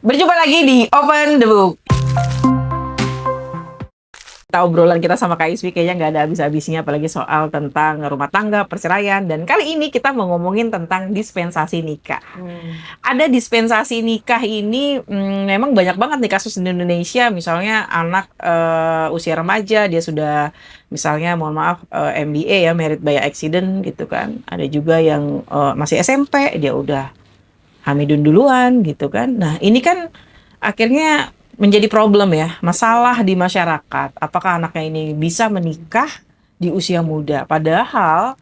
Berjumpa lagi di Open the Book. Obrolan kita sama Kak Ismi kayaknya nggak ada habis-habisnya, apalagi soal tentang rumah tangga, perceraian. Dan kali ini kita mau ngomongin tentang dispensasi nikah. Ada dispensasi nikah ini memang banyak banget nih kasus di Indonesia. Misalnya anak usia remaja, dia sudah misalnya mohon maaf MBA ya, Married by Accident gitu kan. Ada juga yang masih SMP, dia udah hamidun duluan gitu kan. Nah ini kan akhirnya menjadi problem ya, masalah di masyarakat. Apakah anaknya ini bisa menikah di usia muda? Padahal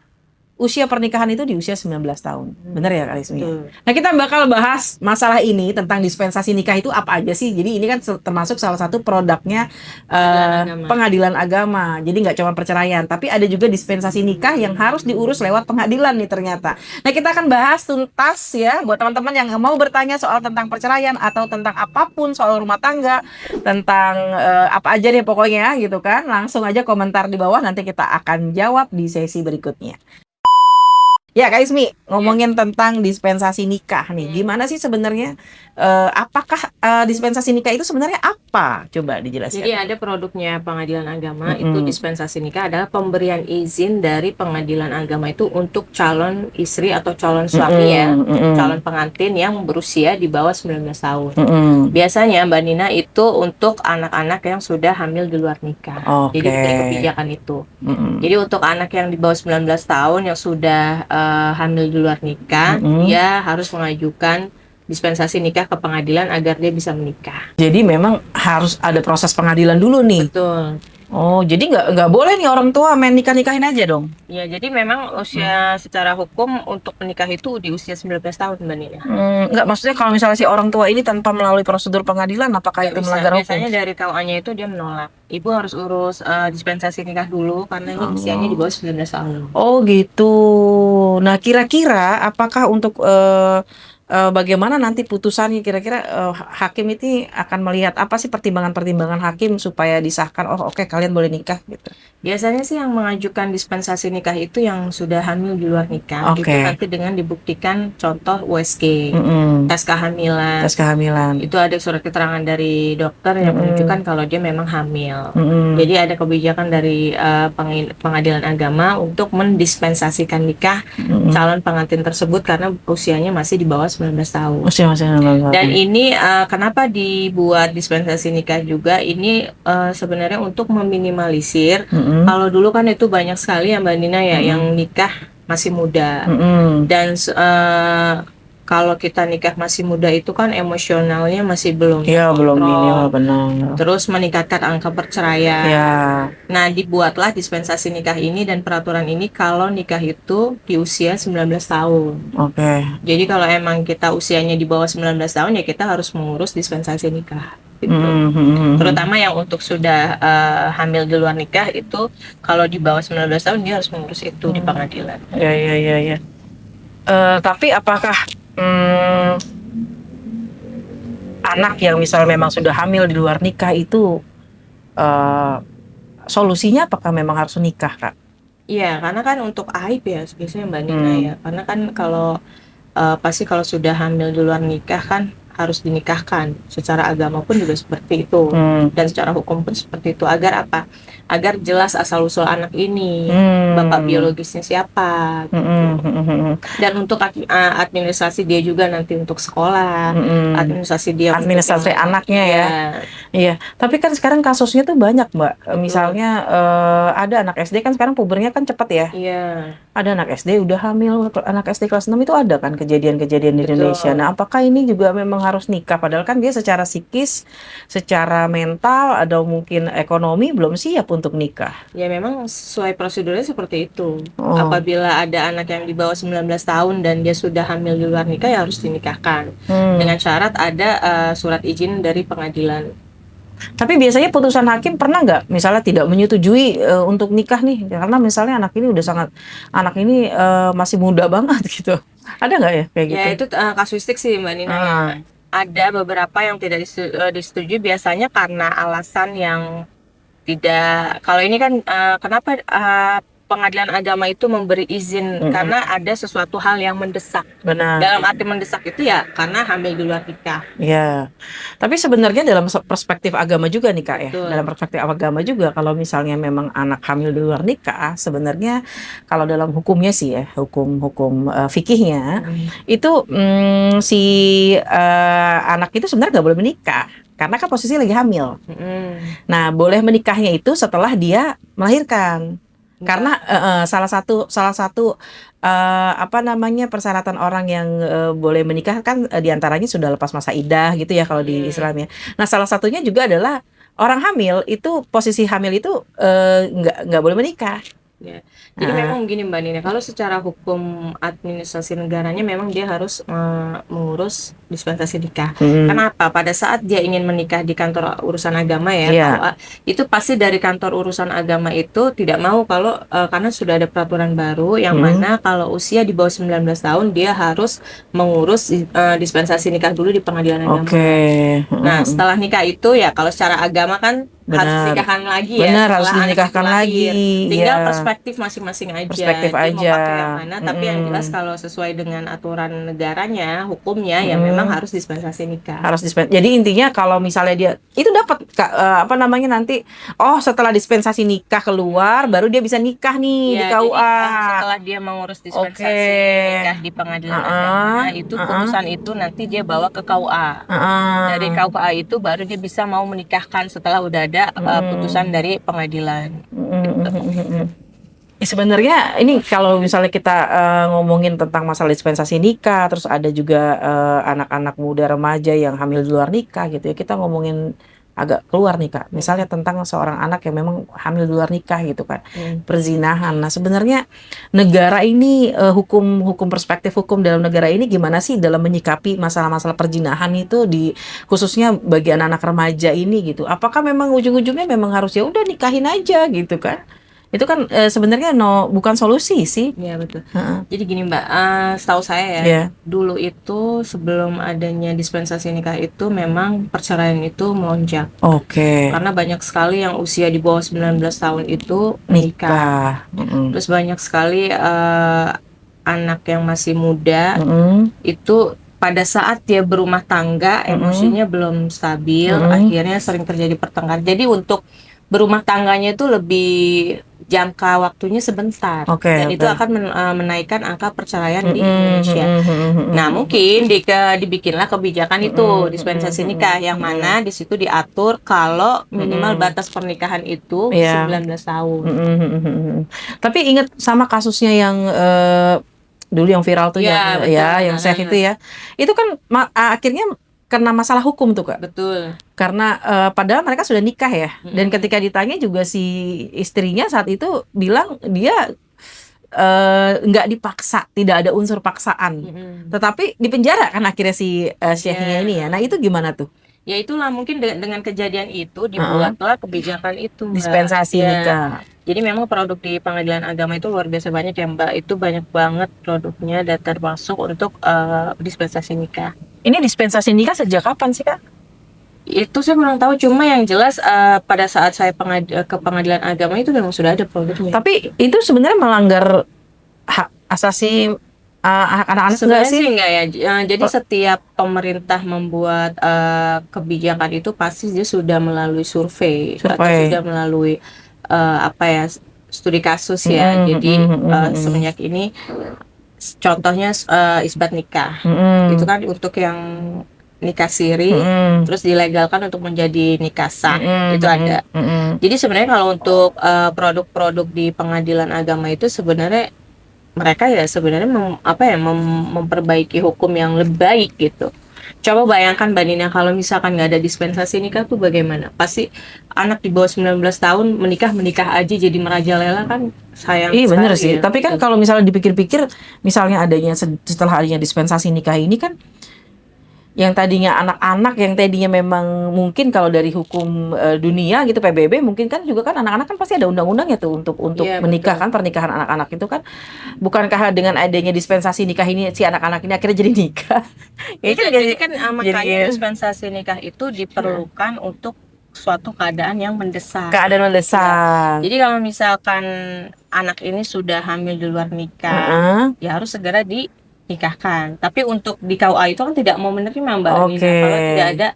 usia pernikahan itu di usia 19 tahun. Benar ya Kak Ismi? Nah kita bakal bahas masalah ini tentang dispensasi nikah itu apa aja sih. Jadi ini kan termasuk salah satu produknya pengadilan agama. Jadi nggak cuma perceraian, tapi ada juga dispensasi nikah yang harus diurus lewat pengadilan nih ternyata. Nah kita akan bahas tuntas ya buat teman-teman yang mau bertanya soal tentang perceraian atau tentang apapun soal rumah tangga, tentang apa aja deh pokoknya gitu kan. Langsung aja komentar di bawah, nanti kita akan jawab di sesi berikutnya. Ya Kak Ismi, ngomongin tentang dispensasi nikah nih, gimana sih sebenarnya? Apakah dispensasi nikah itu sebenarnya apa? Coba dijelaskan. Jadi ada produknya pengadilan agama, itu dispensasi nikah adalah pemberian izin dari pengadilan agama itu untuk calon istri atau calon suami ya, calon pengantin yang berusia di bawah 19 tahun. Biasanya Mbak Nina itu untuk anak-anak yang sudah hamil di luar nikah. Jadi dari kebijakan itu. Jadi untuk anak yang di bawah 19 tahun yang sudah hamil di luar nikah, dia harus mengajukan dispensasi nikah ke pengadilan agar dia bisa menikah. Jadi memang harus ada proses pengadilan dulu nih. Betul. Oh, jadi nggak boleh nih orang tua main nikah-nikahin aja dong? Ya, jadi memang usia secara hukum untuk menikah itu di usia 19 tahun, Mbak Nina. Nggak, maksudnya kalau misalnya si orang tua ini tanpa melalui prosedur pengadilan, apakah itu melanggar hukum? Biasanya dari KUA-nya itu dia menolak. Ibu harus urus dispensasi nikah dulu karena ini usianya di bawah 19 tahun. Oh gitu. Nah kira-kira apakah untuk bagaimana nanti putusannya, kira-kira hakim ini akan melihat apa sih pertimbangan-pertimbangan hakim supaya disahkan, oh oke, kalian boleh nikah gitu? Biasanya sih yang mengajukan dispensasi nikah itu yang sudah hamil di luar nikah. Itu nanti dengan dibuktikan contoh USG, tes kehamilan. Itu ada surat keterangan dari dokter yang menunjukkan kalau dia memang hamil. Jadi ada kebijakan dari pengadilan agama untuk mendispensasikan nikah calon pengantin tersebut karena usianya masih di bawah 19 tahun. Dan ini kenapa dibuat dispensasi nikah juga, ini sebenarnya untuk meminimalisir. Kalau dulu kan itu banyak sekali ya Mbak Nina ya yang nikah masih muda. Dan kalau kita nikah masih muda itu kan emosionalnya masih belum minimal, benar. Terus meningkatkan angka perceraian. Nah, dibuatlah dispensasi nikah ini dan peraturan ini kalau nikah itu di usia 19 tahun. Jadi kalau emang kita usianya di bawah 19 tahun ya kita harus mengurus dispensasi nikah. Gitu. Terutama yang untuk sudah hamil di luar nikah itu kalau di bawah 19 tahun dia harus mengurus itu di pengadilan. Ya. Tapi apakah anak yang misalnya memang sudah hamil di luar nikah itu solusinya apakah memang harus nikah, Kak? Iya, karena kan untuk aib ya biasanya Mbak Nina ya. Karena kan kalau pasti kalau sudah hamil di luar nikah kan harus dinikahkan. Secara agama pun juga seperti itu. Dan secara hukum pun seperti itu. Agar apa? Agar jelas asal-usul anak ini. Bapak biologisnya siapa. Gitu. Dan untuk administrasi dia juga nanti untuk sekolah. Administrasi anaknya ya. Iya. Tapi kan sekarang kasusnya tuh banyak Mbak. Misalnya ada anak SD kan sekarang pubernya kan cepat ya. Iya. Ada anak SD udah hamil, anak SD kelas 6 itu ada kan kejadian-kejadian di Indonesia. Nah, apakah ini juga memang harus nikah? Padahal kan dia secara psikis, secara mental, atau mungkin ekonomi belum siap untuk nikah. Ya memang sesuai prosedurnya seperti itu. Apabila ada anak yang di bawah 19 tahun dan dia sudah hamil di luar nikah ya harus dinikahkan. Dengan syarat ada surat izin dari pengadilan. Tapi biasanya putusan hakim pernah nggak misalnya tidak menyetujui untuk nikah nih karena misalnya anak ini masih muda banget gitu, ada nggak ya kayak gitu? Ya itu kasuistik sih Mbak Nina. Ada beberapa yang tidak disetujui biasanya karena alasan yang tidak, kalau ini kan kenapa pengadilan agama itu memberi izin karena ada sesuatu hal yang mendesak. Benar. Dalam arti mendesak itu ya karena hamil di luar nikah. Ya. Tapi sebenarnya dalam perspektif agama juga nih Kak. Betul. Ya. Dalam perspektif agama juga kalau misalnya memang anak hamil di luar nikah, sebenarnya kalau dalam hukumnya sih ya, hukum fikihnya itu si anak itu sebenarnya nggak boleh menikah. Karena kan posisi lagi hamil. Nah, boleh menikahnya itu setelah dia melahirkan. Karena salah satu persyaratan orang yang boleh menikah kan diantaranya sudah lepas masa iddah gitu ya kalau di Islam ya. Nah, salah satunya juga adalah orang hamil itu posisi hamil itu nggak boleh menikah. Ya. Jadi memang gini Mbak Nina, kalau secara hukum administrasi negaranya memang dia harus mengurus dispensasi nikah. Kenapa? Pada saat dia ingin menikah di kantor urusan agama ya, KUA, itu pasti dari kantor urusan agama itu tidak mau kalau karena sudah ada peraturan baru yang mana kalau usia di bawah 19 tahun dia harus mengurus dispensasi nikah dulu di pengadilan agama. Nah, setelah nikah itu ya kalau secara agama kan harus dinikahkan lagi ya. Benar, harus dinikahkan lagi. Tinggal perspektif masing-masing aja. Perspektif dia aja. Mau pakai yang mana, tapi yang jelas kalau sesuai dengan aturan negaranya, hukumnya ya memang harus dispensasi nikah. Jadi intinya kalau misalnya dia itu dapat nanti setelah dispensasi nikah keluar baru dia bisa nikah nih di KUA. Jadi, setelah dia mengurus dispensasi nikah di pengadilan agama itu putusan itu nanti dia bawa ke KUA. Dari KUA itu baru dia bisa mau menikahkan setelah udah ada putusan dari pengadilan. Sebenarnya ini kalau misalnya kita ngomongin tentang masalah dispensasi nikah, terus ada juga anak-anak muda remaja yang hamil di luar nikah gitu ya, kita ngomongin agak keluar nih Kak, misalnya tentang seorang anak yang memang hamil di luar nikah gitu kan, perzinahan. Nah sebenarnya negara ini hukum perspektif hukum dalam negara ini gimana sih dalam menyikapi masalah-masalah perzinahan itu khususnya bagi anak-anak remaja ini gitu? Apakah memang ujung-ujungnya memang harus ya udah nikahin aja gitu kan? Itu kan sebenarnya bukan solusi sih. Iya betul. Jadi gini Mbak, setahu saya ya, dulu itu sebelum adanya dispensasi nikah itu memang perceraian itu melonjak. Karena banyak sekali yang usia di bawah 19 tahun itu nikah. Terus banyak sekali anak yang masih muda itu pada saat dia berumah tangga emosinya belum stabil, akhirnya sering terjadi pertengkaran. Jadi untuk berumah tangganya itu lebih jangka waktunya sebentar, dan itu akan menaikkan angka perceraian di Indonesia. Nah mungkin dibikinlah kebijakan itu dispensasi nikah yang mana di situ diatur kalau minimal batas pernikahan itu 19 tahun. Tapi ingat sama kasusnya yang dulu yang viral tuh yang Syekh itu ya, itu kan akhirnya karena masalah hukum tuh Kak. Betul. Karena padahal mereka sudah nikah ya. Dan ketika ditanya juga si istrinya saat itu bilang dia nggak dipaksa, tidak ada unsur paksaan. Tetapi dipenjara kan akhirnya si Syekhnya ini ya. Nah itu gimana tuh? Ya itulah mungkin dengan kejadian itu dibuatlah kebijakan itu Mbak. Dispensasi nikah. Jadi memang produk di pengadilan agama itu luar biasa banyak ya Mbak. Itu banyak banget produknya daftar masuk untuk dispensasi nikah. Ini dispensasi nikah sejak kapan sih Kak? Itu saya kurang tahu, cuma yang jelas pada saat saya ke pengadilan agama itu memang sudah ada produknya. Tapi itu sebenarnya melanggar hak asasi anak-anak sebenarnya sih enggak ya. Jadi setiap pemerintah membuat kebijakan itu pasti dia sudah melalui survei. Atau sudah melalui studi kasus ya. Jadi semenjak ini contohnya isbat nikah. Itu kan untuk yang nikah siri, terus dilegalkan untuk menjadi nikah sah, itu ada. Jadi sebenarnya kalau untuk produk-produk di pengadilan agama itu sebenarnya mereka ya sebenarnya memperbaiki hukum yang lebih baik gitu. Coba bayangkan Mbak Nina kalau misalkan nggak ada dispensasi nikah tuh bagaimana? Pasti anak di bawah 19 tahun menikah aja jadi merajalela kan, sayang. Iya bener sih. Ya. Tapi kan kalau misalnya dipikir-pikir, misalnya setelah adanya dispensasi nikah ini kan, yang tadinya anak-anak yang tadinya memang mungkin kalau dari hukum dunia gitu PBB mungkin kan juga kan anak-anak kan pasti ada undang-undangnya tuh untuk menikah kan, pernikahan anak-anak itu kan, bukankah dengan adanya dispensasi nikah ini si anak-anak ini akhirnya jadi nikah? Jadi kan makanya dispensasi nikah itu diperlukan untuk suatu keadaan yang mendesak. Keadaan mendesak. Jadi kalau misalkan anak ini sudah hamil di luar nikah, ya harus segera dinikahkan. Tapi untuk di KUA itu kan tidak mau menerima Mbak Nina kalau tidak ada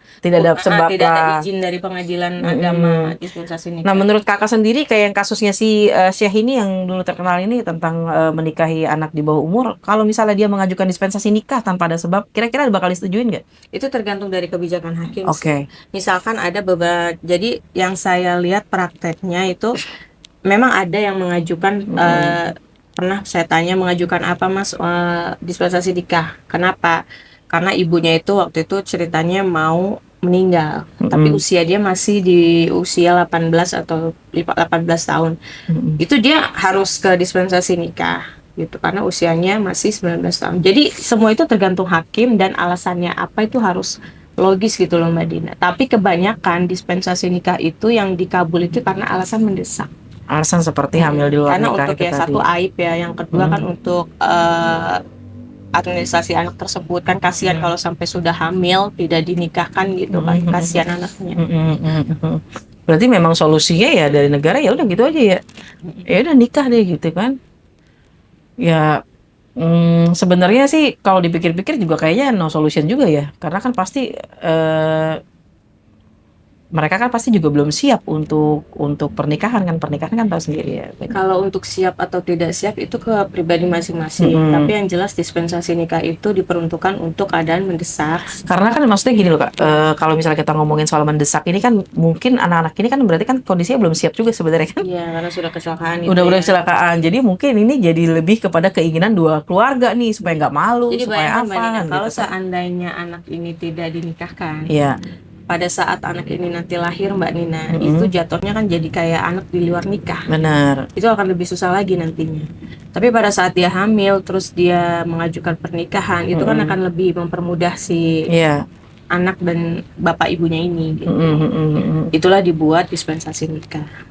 sebab tidak ada izin dari pengadilan agama dispensasi nikah. Nah, menurut kakak sendiri kayak yang kasusnya si Syekh ini yang dulu terkenal ini tentang menikahi anak di bawah umur, kalau misalnya dia mengajukan dispensasi nikah tanpa ada sebab, kira-kira bakal disetujuin nggak? Itu tergantung dari kebijakan hakim. Misalkan ada beberapa, jadi yang saya lihat prakteknya itu memang ada yang mengajukan pernah saya tanya mengajukan apa Mas dispensasi nikah. Kenapa? Karena ibunya itu waktu itu ceritanya mau meninggal, tapi usia dia masih di usia 18 atau 18 tahun. Itu dia harus ke dispensasi nikah gitu karena usianya masih 19 tahun. Jadi semua itu tergantung hakim dan alasannya apa itu harus logis gitu loh Mbak Dina. Tapi kebanyakan dispensasi nikah itu yang dikabul itu karena alasan mendesak. Alasan seperti hamil di luar nikah. Karena untuk ya satu aib ya, yang kedua kan untuk administrasi anak tersebut kan kasihan kalau sampai sudah hamil tidak dinikahkan gitu kan, kasihan anaknya. Berarti memang solusinya ya dari negara ya udah gitu aja ya. Ya udah nikah deh gitu kan. Ya sebenarnya sih kalau dipikir-pikir juga kayaknya no solution juga ya. Karena kan pasti mereka kan pasti juga belum siap untuk pernikahan kan tahu sendiri ya. Kalau untuk siap atau tidak siap itu ke pribadi masing-masing. Tapi yang jelas dispensasi nikah itu diperuntukkan untuk keadaan mendesak. Karena kan maksudnya gini loh Kak, kalau misalnya kita ngomongin soal mendesak ini kan mungkin anak-anak ini kan berarti kan kondisinya belum siap juga sebenarnya kan. Iya, karena sudah kecelakaan. Udah kecelakaan. Jadi mungkin ini jadi lebih kepada keinginan dua keluarga nih supaya nggak malu, jadi supaya apa kan. Gitu, kalau seandainya anak ini tidak dinikahkan. Iya. Pada saat anak ini nanti lahir Mbak Nina, itu jatuhnya kan jadi kayak anak di luar nikah. Benar. Itu akan lebih susah lagi nantinya. Tapi pada saat dia hamil, terus dia mengajukan pernikahan, itu kan akan lebih mempermudah si anak dan bapak ibunya ini. Gitu. Itulah dibuat dispensasi nikah.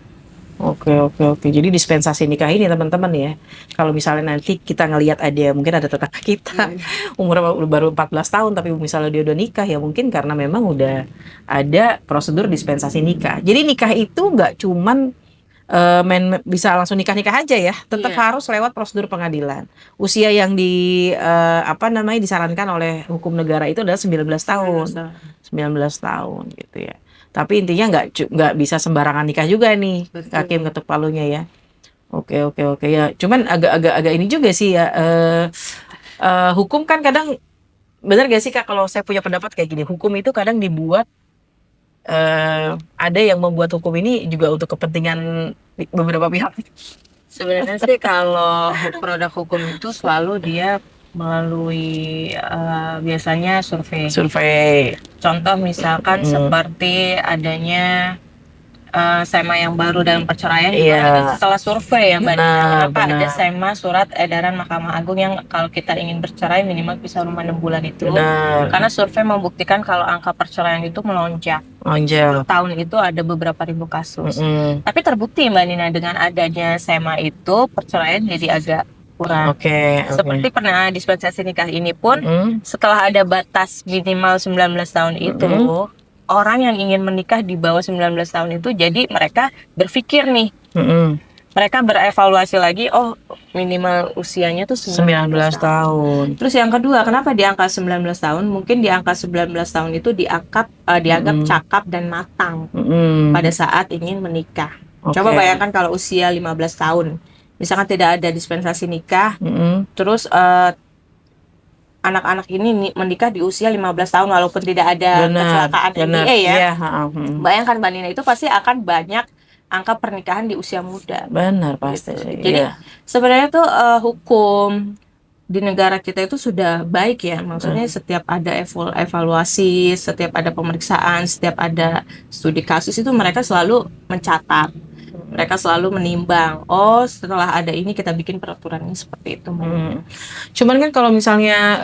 Oke. Jadi dispensasi nikah ini teman-teman ya. Kalau misalnya nanti kita ngelihat mungkin ada tetangga kita umur baru 14 tahun tapi misalnya dia udah nikah ya mungkin karena memang udah ada prosedur dispensasi nikah. Jadi nikah itu nggak cuman bisa langsung nikah aja ya. Tetap harus lewat prosedur pengadilan. Usia yang disarankan oleh hukum negara itu adalah 19 tahun. 19 tahun gitu ya. Tapi intinya nggak bisa sembarangan nikah juga nih. Betul. Hakim ketuk palunya ya. Oke ya. Cuman agak ini juga sih ya. Hukum kan kadang benar gak sih Kak kalau saya punya pendapat kayak gini. Hukum itu kadang dibuat ada yang membuat hukum ini juga untuk kepentingan beberapa pihak. Sebenarnya sih kalau produk hukum itu selalu dia melalui biasanya survei. Contoh misalkan seperti adanya SEMA yang baru dalam perceraian juga setelah survei ya Mbak Nina. Kenapa ada SEMA surat edaran Mahkamah Agung yang kalau kita ingin bercerai minimal bisa rumah 6 bulan itu. Karena survei membuktikan kalau angka perceraian itu melonjak. Tahun itu ada beberapa ribu kasus. Tapi terbukti Mbak Nina dengan adanya SEMA itu perceraian jadi agak kurang. Seperti pernah dispensasi nikah ini pun setelah ada batas minimal 19 tahun itu orang yang ingin menikah di bawah 19 tahun itu jadi mereka berpikir nih mereka berevaluasi lagi minimal usianya tuh 19 tahun. Terus yang kedua kenapa di angka 19 tahun mungkin di angka 19 tahun itu dianggap cakap dan matang pada saat ingin menikah. Coba bayangkan kalau usia 15 tahun misalkan tidak ada dispensasi nikah, terus anak-anak ini menikah di usia 15 tahun walaupun tidak ada kecelakaan MBA ya. Bayangkan Mbak Nina itu pasti akan banyak angka pernikahan di usia muda. Benar pasti. Gitu. Jadi sebenarnya tuh hukum di negara kita itu sudah baik ya. Maksudnya setiap ada evaluasi, setiap ada pemeriksaan, setiap ada studi kasus itu mereka selalu mencatat. Mereka selalu menimbang, setelah ada ini kita bikin peraturannya seperti itu. Cuman kan kalau misalnya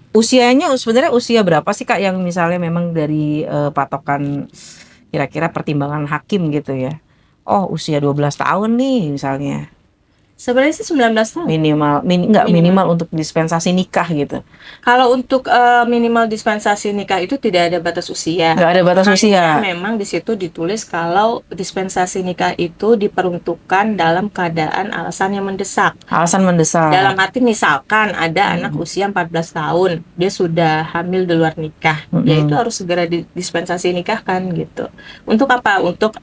usianya sebenarnya usia berapa sih Kak yang misalnya memang dari patokan kira-kira pertimbangan hakim gitu ya. Usia 12 tahun nih misalnya. Sebenarnya sih 19 tahun. Minimal untuk dispensasi nikah gitu. Kalau untuk minimal dispensasi nikah itu tidak ada batas usia. Nggak ada batas usia. Memang di situ ditulis kalau dispensasi nikah itu diperuntukkan dalam keadaan alasan yang mendesak. Alasan mendesak. Dalam arti misalkan ada anak usia 14 tahun, dia sudah hamil di luar nikah, ya itu harus segera dispensasi nikahkan gitu. Untuk apa? Untuk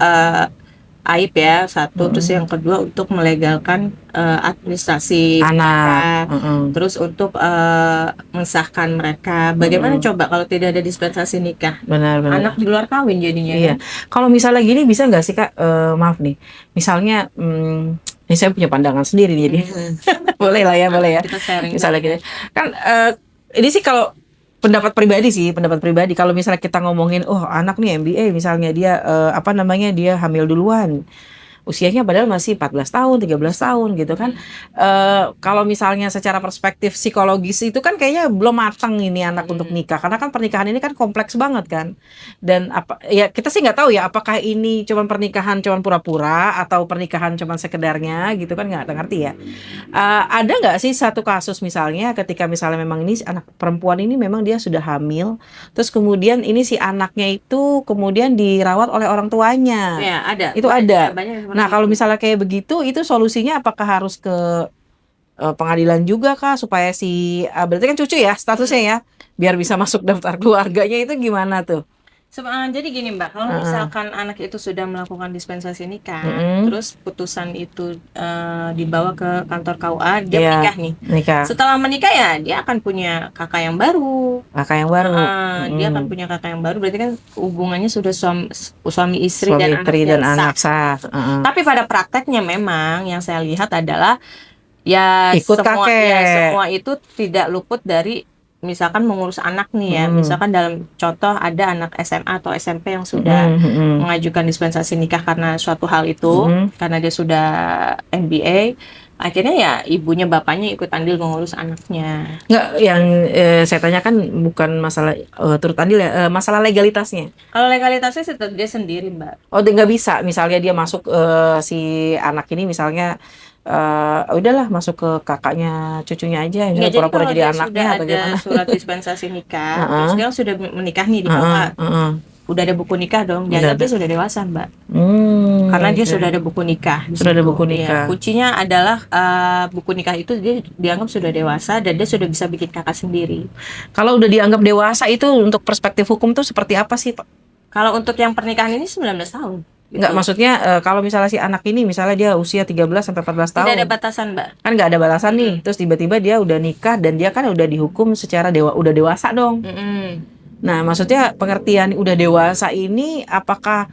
aib ya satu, terus yang kedua untuk melegalkan administrasi anak, terus untuk mensahkan mereka. Bagaimana coba kalau tidak ada dispensasi nikah? Benar. Anak di luar kawin jadinya. Iya. Kalau misalnya gini bisa nggak sih Kak? Maaf nih, misalnya ini saya punya pandangan sendiri nih, jadi boleh ya. Kita sharing. Misalnya gitu kan, ini sih kalau pendapat pribadi kalau misalnya kita ngomongin anak nih MBA misalnya dia dia hamil duluan, usianya padahal masih 14 tahun, 13 tahun gitu kan. Kalau misalnya secara perspektif psikologis itu kan kayaknya belum matang ini anak untuk nikah, karena kan pernikahan ini kan kompleks banget kan. Dan kita sih nggak tahu ya apakah ini cuman pernikahan cuman pura-pura atau pernikahan cuman sekedarnya gitu kan, nggak ngerti ya. Ada nggak sih satu kasus misalnya ketika misalnya memang ini anak perempuan ini memang dia sudah hamil, terus kemudian ini si anaknya itu kemudian dirawat oleh orang tuanya. Ya, ada. Itu ada. Banyak. Nah, kalau misalnya kayak begitu, itu solusinya apakah harus ke pengadilan juga kah supaya berarti kan cucu ya statusnya ya, biar bisa masuk daftar keluarganya, itu gimana tuh? Jadi gini Mbak, kalau misalkan anak itu sudah melakukan dispensasi nikah, terus putusan itu dibawa ke kantor KUA, dia menikah nih. Setelah menikah ya dia akan punya kakak yang baru. Dia akan punya kakak yang baru, berarti kan hubungannya sudah suami istri dan anak sah. Tapi pada prakteknya memang yang saya lihat adalah ya semua itu tidak luput dari misalkan mengurus anak nih ya, misalkan dalam contoh ada anak SMA atau SMP yang sudah mengajukan dispensasi nikah karena suatu hal itu, karena dia sudah MBA, akhirnya ya ibunya bapaknya ikut andil mengurus anaknya. Nggak, yang saya tanyakan bukan masalah turut andil ya, masalah legalitasnya. Kalau legalitasnya dia sendiri Mbak. Oh, dia nggak bisa, misalnya dia masuk si anak ini misalnya udahlah masuk ke kakaknya cucunya aja, ya, pura-pura jadi anaknya atau gimana? Surat dispensasi nikah, terus dia sudah menikah nih di bawah, udah ada buku nikah dong, dia sudah dewasa Mbak. Karena dia sudah ada buku nikah. Ya, kuncinya adalah buku nikah itu dia dianggap sudah dewasa dan dia sudah bisa bikin kakak sendiri. Kalau udah dianggap dewasa itu untuk perspektif hukum tuh seperti apa sih Pak? Kalau untuk yang pernikahan ini 19 tahun. Gitu. Enggak, maksudnya kalau misalnya si anak ini misalnya dia usia 13 sampai 14 tahun. Tidak ada batasan, Mbak. Kan nggak ada batasan nih. Terus tiba-tiba dia udah nikah dan dia kan udah dihukum secara udah dewasa dong. Nah, maksudnya pengertian udah dewasa ini apakah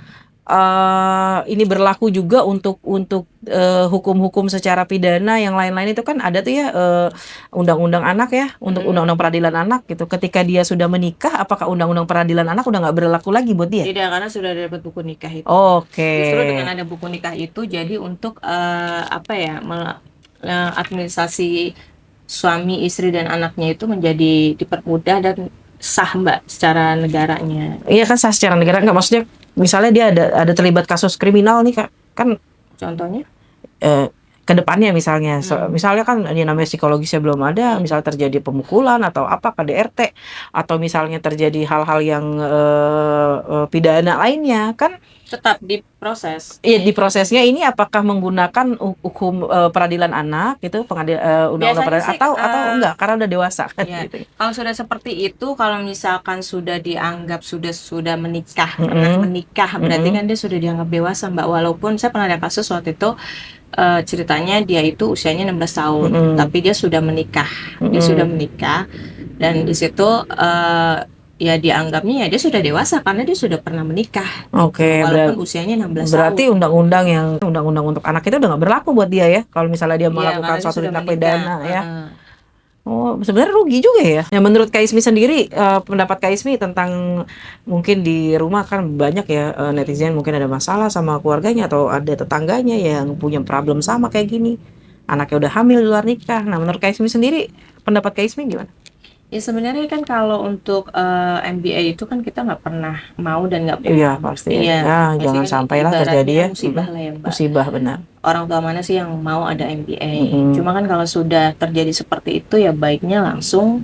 ini berlaku juga untuk hukum-hukum secara pidana yang lain-lain itu kan ada tuh ya, undang-undang anak ya, untuk undang-undang peradilan anak gitu. Ketika dia sudah menikah, apakah undang-undang peradilan anak udah nggak berlaku lagi buat dia? Tidak, karena sudah dapat buku nikah itu. Oke. Justru dengan ada buku nikah itu jadi untuk administrasi suami, istri dan anaknya itu menjadi dipermudah dan sah Mbak secara negaranya. Iya kan, sah secara negara. Nggak, maksudnya misalnya dia ada terlibat kasus kriminal nih Kak, kan contohnya ke depannya misalnya misalnya kan ini namanya psikologisnya belum ada, misalnya terjadi pemukulan atau apa KDRT, atau misalnya terjadi hal-hal yang pidana lainnya, kan tetap diproses. Iya, diprosesnya ini apakah menggunakan hukum peradilan anak gitu, undang-undang peradilan atau enggak karena udah dewasa kan ya, gitu. Kalau sudah seperti itu, kalau misalkan sudah dianggap sudah menikah, berarti kan dia sudah dianggap dewasa Mbak. Walaupun saya pernah ada kasus waktu itu ceritanya dia itu usianya 16 tahun, tapi dia sudah menikah. Dia sudah menikah dan di situ ya dianggapnya ya dia sudah dewasa karena dia sudah pernah menikah. Oke, walaupun usianya 16 berarti tahun. undang-undang untuk anak itu udah nggak berlaku buat dia ya, kalau misalnya dia melakukan suatu tindak pidana ya. Oh, sebenarnya rugi juga ya. Yang menurut Kak Ismi sendiri, pendapat Kak Ismi tentang mungkin di rumah kan banyak ya netizen mungkin ada masalah sama keluarganya atau ada tetangganya yang punya problem sama kayak gini, anaknya udah hamil di luar nikah. Nah, menurut Kak Ismi sendiri, pendapat Kak Ismi gimana? Ya sebenarnya kan kalau untuk MBA itu kan kita nggak pernah mau dan nggak pernah. Iya pasti Iya, ya, pasti jangan kan sampailah terjadi ibaratnya ya. musibah lah ya Mbak. Musibah benar. Orang tua mana sih yang mau ada MBA? Cuma kan kalau sudah terjadi seperti itu ya baiknya langsung.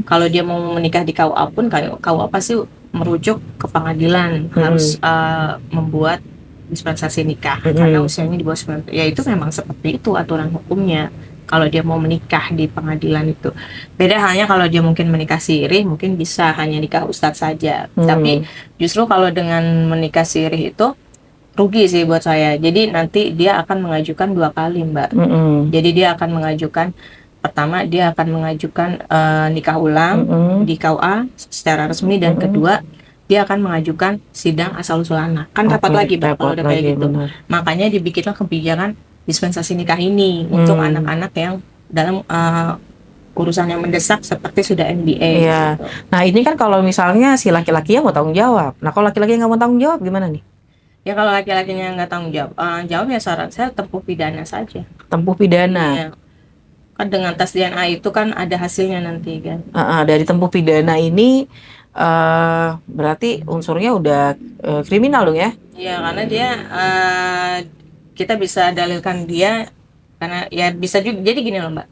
Kalau dia mau menikah di KUA pun KUA pasti merujuk ke pengadilan, harus membuat dispensasi nikah karena usianya di bawah 9. Ya itu memang seperti itu aturan hukumnya. Kalau dia mau menikah di pengadilan itu beda halnya. Kalau dia mungkin menikah sirih mungkin bisa hanya nikah ustadz saja, tapi justru kalau dengan menikah sirih itu rugi sih buat saya. Jadi nanti dia akan mengajukan 2 kali Mbak. Jadi dia akan mengajukan, pertama dia akan mengajukan nikah ulang di KUA secara resmi, dan kedua dia akan mengajukan sidang asal usul anak. Kan repot lagi Mbak kalau udah kayak gitu. Bener. Makanya dibikinlah kebijakan dispensasi nikah ini untuk anak-anak yang dalam urusan yang mendesak seperti sudah MBA. Iya. Gitu. Nah ini kan kalau misalnya si laki-laki yang mau tanggung jawab. Nah kalau laki-laki yang nggak mau tanggung jawab gimana nih? Ya kalau laki-lakinya nggak tanggung jawab, ya saran saya tempuh pidana saja. Tempuh pidana. Iya. Kan dengan tes DNA itu kan ada hasilnya nanti kan. Dari tempuh pidana ini berarti unsurnya udah kriminal dong ya? Iya, karena dia kita bisa dalilkan dia karena ya bisa juga. Jadi gini loh Mbak,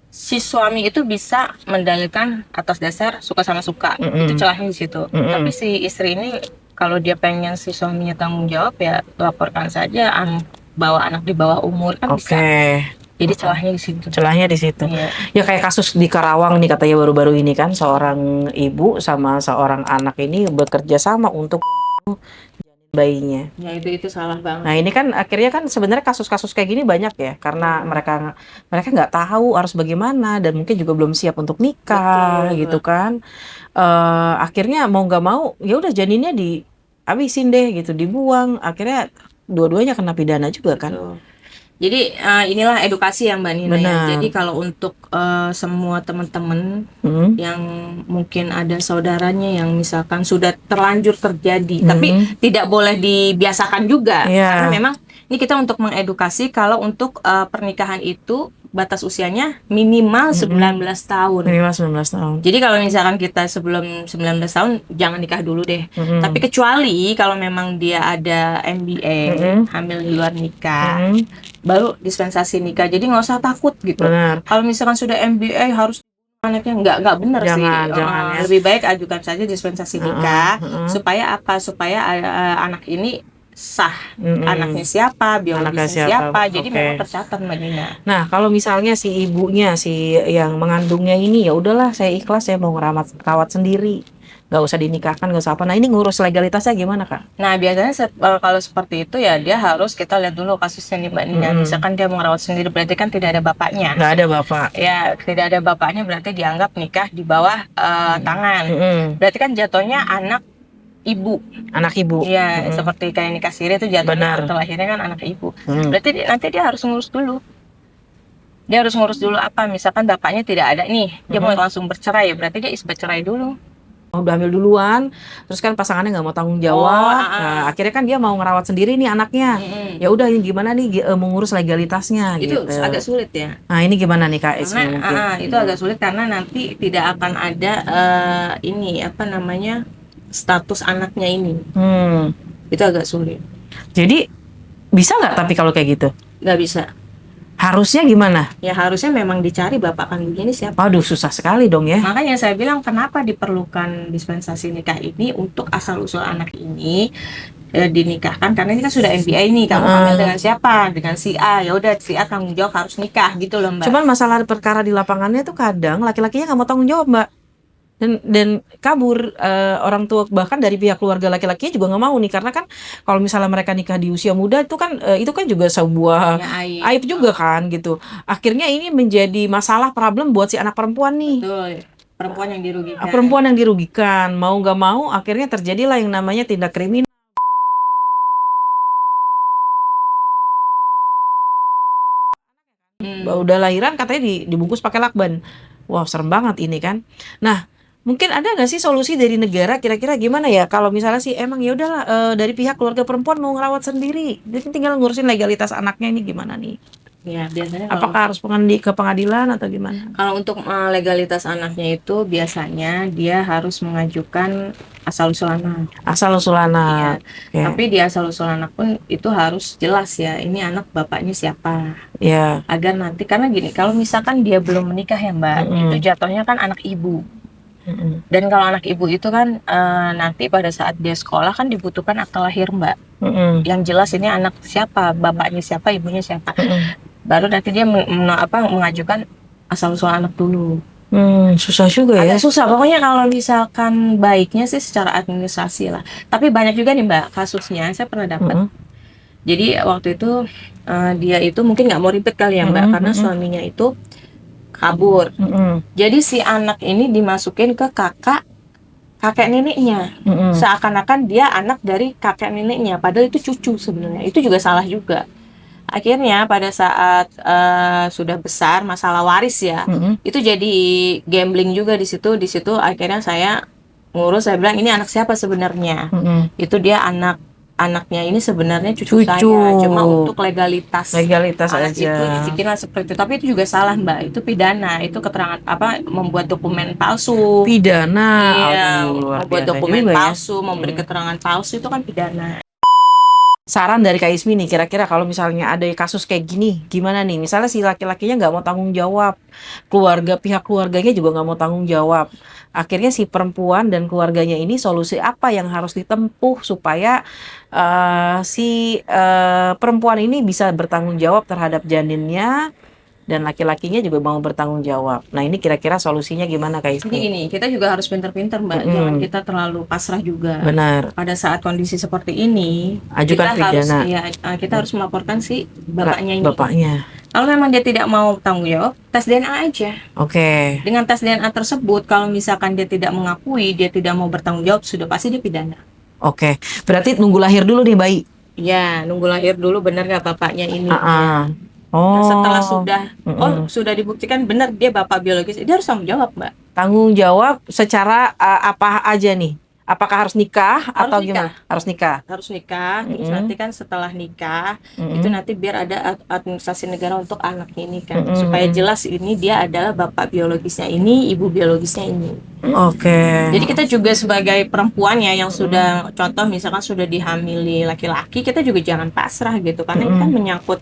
si suami itu bisa mendalilkan atas dasar suka sama suka, itu celahnya di situ. Tapi si istri ini kalau dia pengen si suaminya tanggung jawab ya laporkan saja bawa anak di bawah umur kan bisa. Jadi celahnya di situ. Celahnya di situ. Iya. Ya kayak kasus di Karawang nih katanya baru-baru ini kan, seorang ibu sama seorang anak ini bekerja sama untuk bayinya. Ya itu salah banget. Nah ini kan akhirnya kan sebenarnya kasus-kasus kayak gini banyak ya, karena mereka nggak tahu harus bagaimana dan mungkin juga belum siap untuk nikah. Betul, gitu kan. Akhirnya mau nggak mau ya udah janinnya dihabisin deh gitu, dibuang. Akhirnya dua-duanya kena pidana juga kan. Betul. Jadi inilah edukasi ya Mbak Nina ya. Jadi kalau untuk semua teman-teman yang mungkin ada saudaranya yang misalkan sudah terlanjur terjadi, tapi tidak boleh dibiasakan juga, karena memang ini kita untuk mengedukasi kalau untuk pernikahan itu batas usianya minimal 19 tahun. Minimal 19 tahun. Jadi kalau misalkan kita sebelum 19 tahun jangan nikah dulu deh. Tapi kecuali kalau memang dia ada MBA, hamil di luar nikah, baru dispensasi nikah. Jadi nggak usah takut gitu. Kalau misalkan sudah MBA harus anaknya nggak benar sih. Jangan ya. Lebih baik ajukan saja dispensasi nikah supaya apa? Supaya anak ini sah, anaknya siapa, biologisnya siapa. Jadi memang tercatat Mbak Nina. Nah kalau misalnya si ibunya, si yang mengandungnya ini ya udahlah saya ikhlas, saya mau rawat sendiri, nggak usah dinikahkan, nggak usah apa. Nah ini ngurus legalitasnya gimana Kak? Nah biasanya kalau seperti itu ya dia harus kita lihat dulu kasusnya nih Mbak Nina. Misalkan dia mau rawat sendiri berarti kan tidak ada bapaknya. Nggak ada bapak. Ya tidak ada bapaknya berarti dianggap nikah di bawah tangan. Berarti kan jatuhnya anak ibu. Iya, seperti kayak nikah siri itu jatuhnya terlahirnya kan anak ibu. Berarti nanti dia harus ngurus dulu. Dia harus ngurus dulu apa? Misalkan bapaknya tidak ada nih, dia mau langsung bercerai, berarti dia isbat cerai dulu. Udah hamil duluan, terus kan pasangannya nggak mau tanggung jawab. Nah, akhirnya kan dia mau ngerawat sendiri nih anaknya. Ya udah ini gimana nih mengurus legalitasnya itu gitu. Agak sulit ya. Nah ini gimana nih Kak? Itu agak sulit karena nanti tidak akan ada ini apa namanya status anaknya ini. Itu agak sulit. Jadi bisa nggak tapi kalau kayak gitu? Nggak bisa. Harusnya gimana? Ya harusnya memang dicari bapak kandungnya ini siapa. Aduh susah sekali dong ya. Makanya saya bilang kenapa diperlukan dispensasi nikah ini untuk asal usul anak ini dinikahkan, karena ini kan sudah MBA nih, kamu hamil dengan siapa, dengan si A, ya udah si A tanggung jawab harus nikah gitu loh Mbak. Cuman masalah perkara di lapangannya tuh kadang laki-lakinya nggak mau tanggung jawab Mbak. Dan kabur, orang tua bahkan dari pihak keluarga laki-lakinya juga nggak mau nih, karena kan kalau misalnya mereka nikah di usia muda itu kan juga sebuah aib juga kan gitu. Akhirnya ini menjadi masalah problem buat si anak perempuan nih. Betul. Perempuan yang dirugikan. Perempuan yang dirugikan, mau nggak mau akhirnya terjadilah yang namanya tindak kriminal. Udah lahiran katanya dibungkus pakai lakban. Wah serem banget ini kan. Nah mungkin ada nggak sih solusi dari negara kira-kira gimana ya kalau misalnya sih emang ya udahlah dari pihak keluarga perempuan mau ngerawat sendiri, jadi tinggal ngurusin legalitas anaknya ini gimana nih? Ya, biasanya apakah harus ke pengadilan atau gimana? Kalau untuk legalitas anaknya itu biasanya dia harus mengajukan asal-usul anak. Asal-usul anak. Iya. Tapi di asal-usul anak pun itu harus jelas ya, ini anak bapaknya siapa. Ya. Agar nanti, karena gini, kalau misalkan dia belum menikah ya Mbak, itu jatuhnya kan anak ibu. Dan kalau anak ibu itu kan nanti pada saat dia sekolah kan dibutuhkan akta lahir Mbak. Yang jelas ini anak siapa, bapaknya siapa, ibunya siapa. Baru nanti dia mengajukan asal-usul anak dulu. Susah juga ya. Agak susah, pokoknya kalau misalkan baiknya sih secara administrasi lah. Tapi banyak juga nih Mbak kasusnya, saya pernah dapat. Jadi waktu itu dia itu mungkin nggak mau ribet kali ya Mbak, karena suaminya itu kabur. Jadi si anak ini dimasukin ke kakek neneknya. Seakan-akan dia anak dari kakek neneknya, padahal itu cucu sebenarnya. Itu juga salah juga. Akhirnya pada saat sudah besar masalah waris ya, itu jadi gambling juga di situ. Di situ akhirnya saya ngurus, saya bilang ini anak siapa sebenarnya. Itu dia anaknya ini sebenarnya cucu saya, cuma untuk legalitas aja itu dipikirlah seperti itu. Tapi itu juga salah Mbak, itu pidana, itu keterangan membuat dokumen palsu. Pidana. Iya, membuat dokumen palsu, memberi keterangan palsu itu kan pidana. Saran dari Kak Ismi nih, kira-kira kalau misalnya ada kasus kayak gini, gimana nih? Misalnya si laki-lakinya nggak mau tanggung jawab, pihak keluarganya juga nggak mau tanggung jawab. Akhirnya si perempuan dan keluarganya ini solusi apa yang harus ditempuh supaya si perempuan ini bisa bertanggung jawab terhadap janinnya, dan laki-lakinya juga mau bertanggung jawab. Nah ini kira-kira solusinya gimana Kak Ismi? Jadi gini, kita juga harus pintar-pintar Mbak, jangan kita terlalu pasrah juga. Benar. Pada saat kondisi seperti ini, ajukan pidana. Kita harus melaporkan si bapaknya ini. Kalau memang dia tidak mau tanggung jawab, tes DNA aja. Oke. Dengan tes DNA tersebut, kalau misalkan dia tidak mengakui, dia tidak mau bertanggung jawab, sudah pasti dia pidana. Oke. Berarti nunggu lahir dulu nih bayi? Ya, nunggu lahir dulu, benar nggak bapaknya ini. Oh. Nah, setelah sudah dibuktikan benar dia bapak biologis, dia harus tanggung jawab Mbak. Tanggung jawab secara apa aja nih? Apakah harus nikah atau gimana? Harus nikah. Harus nikah. Terus nanti kan setelah nikah itu nanti biar ada administrasi negara untuk anak ini kan, supaya jelas ini dia adalah bapak biologisnya ini, ibu biologisnya ini. Oke. Jadi kita juga sebagai perempuan ya yang sudah, contoh misalkan sudah dihamili laki-laki, kita juga jangan pasrah gitu, karena ini kan menyangkut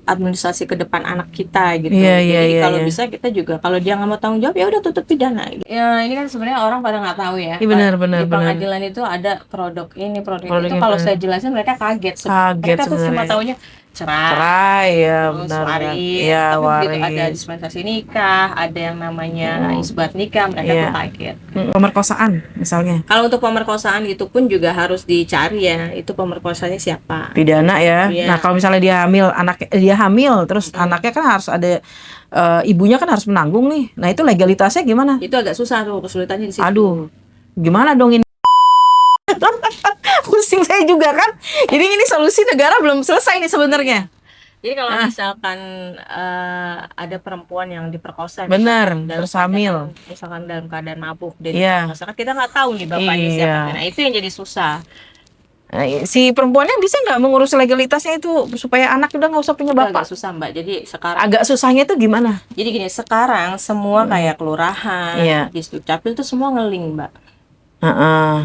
administrasi ke depan anak kita gitu. Jadi kalau bisa kita juga, kalau dia nggak mau tanggung jawab ya udah tutup pidana. Ya ini kan sebenarnya orang pada nggak tahu ya. Di pengadilan itu ada produk ini, produk itu. Kalau saya jelasin mereka kaget. Mereka tuh cuma taunya cerai ya, benar. Ya, tapi begitu ada dispensasi nikah, ada yang namanya isbat nikah, mereka tuh kaget. Pemerkosaan misalnya. Kalau untuk pemerkosaan itu pun juga harus dicari ya, itu pemerkosaannya siapa. Pidana ya. Nah kalau misalnya dia hamil, terus anaknya kan harus ada ibunya kan harus menanggung nih. Nah itu legalitasnya gimana? Itu agak susah tuh, kesulitannya di situ. Aduh, gimana dong ini? Pusing saya juga kan. Jadi ini solusi negara belum selesai nih sebenarnya. Jadi kalau misalkan ada perempuan yang diperkosa, benar, terus hamil, misalkan dalam keadaan mabuk, dan masyarakat kita nggak tahu nih bapaknya siapa. Nah itu yang jadi susah. Nah, si perempuannya bisa nggak mengurus legalitasnya itu supaya anak udah nggak usah punya bapak? Agak susah Mbak. Jadi sekarang agak susahnya itu gimana? Jadi gini, sekarang semua kayak kelurahan, di Dukcapil itu semua ngeling Mbak.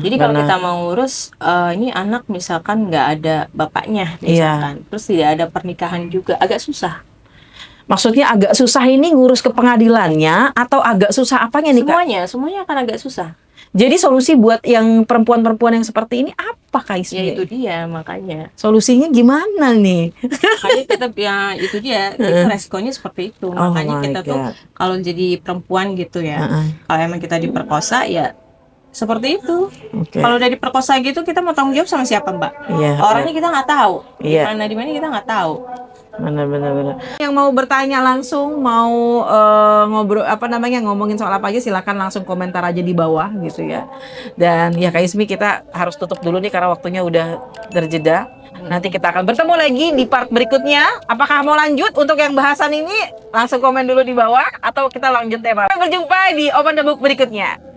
Jadi kalau kita mau ngurus ini anak misalkan nggak ada bapaknya misalkan, terus tidak ada pernikahan juga, agak susah. Maksudnya agak susah ini ngurus ke pengadilannya atau agak susah apanya nih Kak? Semuanya akan agak susah. Jadi solusi buat yang perempuan-perempuan yang seperti ini apa Kak Ismi? Ya itu dia makanya. Solusinya gimana nih? Makanya kita itu dia, itu resikonya seperti itu. Makanya kita tuh kalau jadi perempuan gitu ya, kalau emang kita diperkosa ya seperti itu. Kalau udah diperkosa gitu kita mau tanggung jawab sama siapa Mbak? Orangnya kita nggak tahu. Di mana kita nggak tahu. Benar. Yang mau bertanya langsung, mau ngobrol ngomongin soal apa aja, silakan langsung komentar aja di bawah gitu ya. Dan ya Kak Ismi, kita harus tutup dulu nih karena waktunya udah terjeda. Nanti kita akan bertemu lagi di part berikutnya. Apakah mau lanjut untuk yang bahasan ini? Langsung komen dulu di bawah atau kita lanjut tema. Sampai berjumpa di Open the Book berikutnya.